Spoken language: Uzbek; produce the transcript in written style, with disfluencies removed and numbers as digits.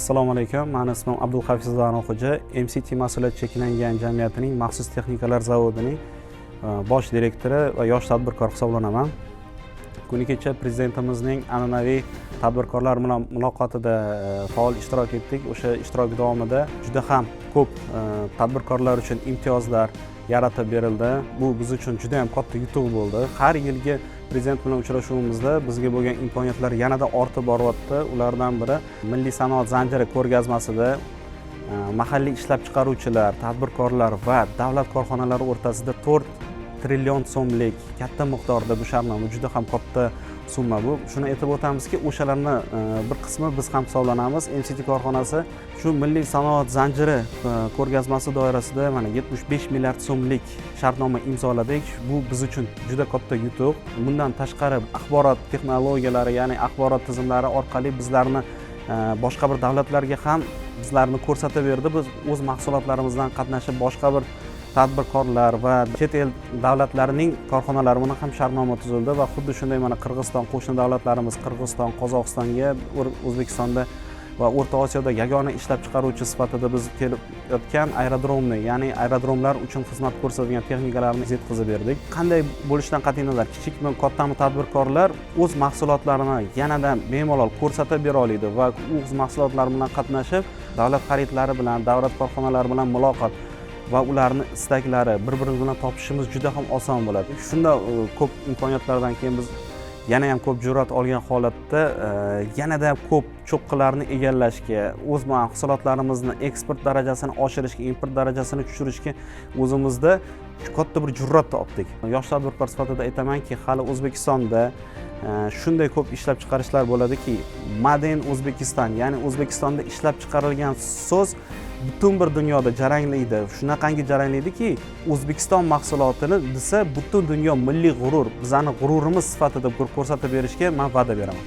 Assalomu alaykum. Meni ismim Abdulhafiz Xo'ja, MCT mas'uliyat cheklangan jamiyatining maxsus texnikalar zavodining bosh direktori va yosh tadbirkor hisoblanaman. Kuni kecha prezidentimizning an'anaviy tadbirkorlar bilan muloqotida faol ishtirok etdik. O'sha ishtirok davomida juda ham ko'p tadbirkorlar uchun imtiyozlar yaratib berildi. Bu biz uchun juda ham katta yutuq bo'ldi. Har yilgi prezident bilan uchrashuvimizda bizga bo'lgan imkoniyatlar yanada ortib boryapti. Ulardan biri Milliy sanoat zanjiri ko'rgazmasida mahalliy ishlab chiqaruvchilar, tadbirkorlar va davlat korxonalari o'rtasida 4 trillion so'mlik katta miqdorda bu shartnoma, juda ham katta summa bu. Shuni aytib o'tamizki, o'shalarni bir qismi biz ham hisoblanamiz. MCT korxonasi shu milliy sanoat zanjiri ko'rgazmasi doirasida mana 75 milliard so'mlik shartnoma imzoladik. Bu biz uchun juda katta yutuq. Bundan tashqari axborot texnologiyalari, ya'ni axborot tizimlari orqali bizlarni boshqa bir davlatlarga ham bizlarni ko'rsatib berdi. Biz o'z mahsulotlarimizdan qatnashib boshqa bir tadbirkorlar va chet el davlatlarining korxonalari bilan ham shartnoma tuzildi va xuddi shunday mana Qirg'iziston, qo'shni davlatlarimiz Qirg'iziston, Qozog'istonga, O'zbekistonda va O'rta Osiyoda yagona ishlab chiqaruvchi sifatida biz kelayotgan aerodromni, ya'ni aerodromlar uchun xizmat ko'rsatadigan texnikalarni yetkazib berdik. Qanday bo'lishidan qat'iy nazar, kichikmi, kattami tadbirkorlar o'z mahsulotlarini yanada bemalol ko'rsatib bera oladi va o'z mahsulotlari bilan qatnashib, davlat xaridlari bilan, davlat korxonalari bilan muloqot va ularni istaklari bir-biri bilan topishimiz juda ham oson bo'ladi. Shunda ko'p imkoniyatlardan keyin biz yana ham ko'p jur'at olgan holatda yanada ko'p cho'qqilarni egallashga, o'z mahsulotlarimizni eksport darajasini oshirishga, import darajasini tushirishga o'zimizda katta bir jur'at topdik. Yosh tadbirkor sifatida aytamanki, hali O'zbekistonda shunday ko'p ishlab chiqarishlar bo'ladiki, Made in O'zbekiston, ya'ni O'zbekistonda ishlab chiqarilgan so'z butun bir dunyoda jaranglaydi. Shunaqangi jaranglaydiki, O'zbekiston mahsulotini desa butun dunyo milliy g'urur, bizani g'ururimiz sifatida ko'rsatib berishga men va'da beraman.